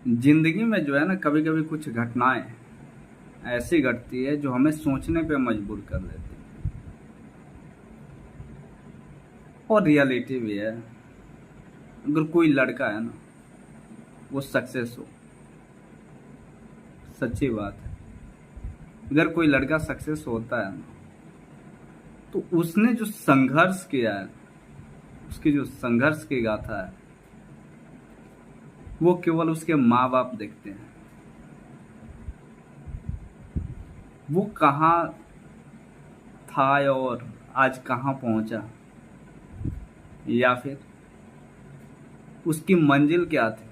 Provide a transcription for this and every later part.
जिंदगी में जो है ना, कभी कभी कुछ घटनाएं ऐसी घटती है जो हमें सोचने पे मजबूर कर देती है। और रियलिटी भी है। अगर कोई लड़का है ना, वो सक्सेस हो, सच्ची बात है, अगर कोई लड़का सक्सेस होता है ना, तो उसने जो संघर्ष किया है, उसकी जो संघर्ष की गाथा है, वो केवल उसके माँ बाप देखते हैं। वो कहाँ था और आज कहाँ पहुंचा, या फिर उसकी मंजिल क्या थी,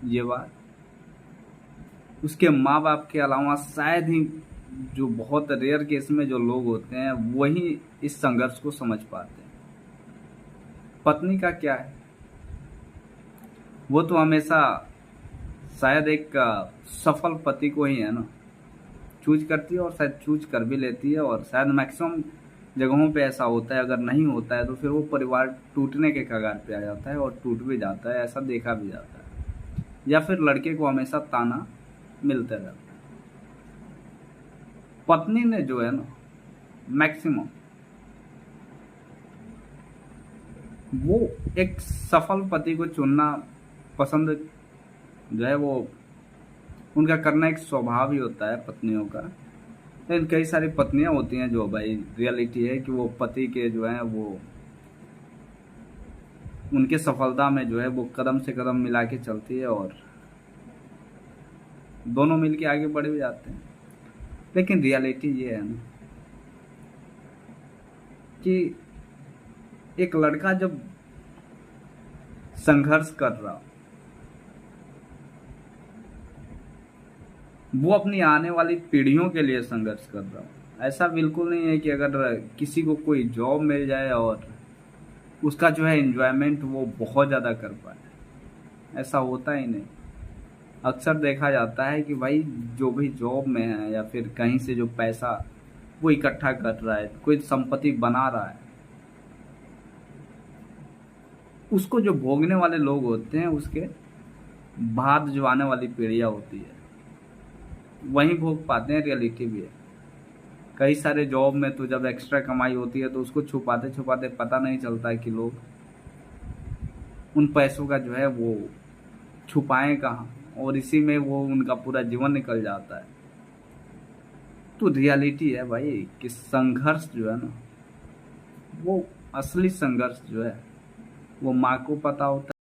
ये बात उसके माँ बाप के अलावा शायद ही, जो बहुत रेयर केस में जो लोग होते हैं, वही इस संघर्ष को समझ पाते हैं। पत्नी का क्या है, वो तो हमेशा शायद एक सफल पति को ही है ना चूज करती है, और शायद चूज कर भी लेती है। और शायद मैक्सिमम जगहों पे ऐसा होता है। अगर नहीं होता है तो फिर वो परिवार टूटने के कगार पे आ जाता है, और टूट भी जाता है, ऐसा देखा भी जाता है। या फिर लड़के को हमेशा ताना मिलता रहता है। पत्नी ने जो है ना, मैक्सिमम वो एक सफल पति को चुनना पसंद, जो है वो उनका करना एक स्वभाव ही होता है पत्नियों का। लेकिन कई सारी पत्नियां होती हैं जो, भाई रियलिटी है कि वो पति के जो है वो उनके सफलता में जो है वो कदम से कदम मिला के चलती है, और दोनों मिलके आगे बढ़ भी जाते हैं। लेकिन रियलिटी ये है ना कि एक लड़का जब संघर्ष कर रहा, वो अपनी आने वाली पीढ़ियों के लिए संघर्ष कर रहा हूँ। ऐसा बिल्कुल नहीं है कि अगर किसी को कोई जॉब मिल जाए और उसका जो है एंजॉयमेंट वो बहुत ज़्यादा कर पाए, ऐसा होता ही नहीं। अक्सर देखा जाता है कि भाई जो भी जॉब में है या फिर कहीं से जो पैसा वो इकट्ठा कर रहा है, कोई संपत्ति बना रहा है, उसको जो भोगने वाले लोग होते हैं, उसके बाद जो आने वाली पीढ़ियाँ होती है, वहीं भोग पाते हैं। रियलिटी भी है। कई सारे जॉब में तो जब एक्स्ट्रा कमाई होती है तो उसको छुपाते छुपाते पता नहीं चलता है कि लोग उन पैसों का जो है वो छुपाएं कहाँ, और इसी में वो उनका पूरा जीवन निकल जाता है। तो रियलिटी है भाई कि संघर्ष जो है ना, वो असली संघर्ष जो है वो माँ को पता होता है।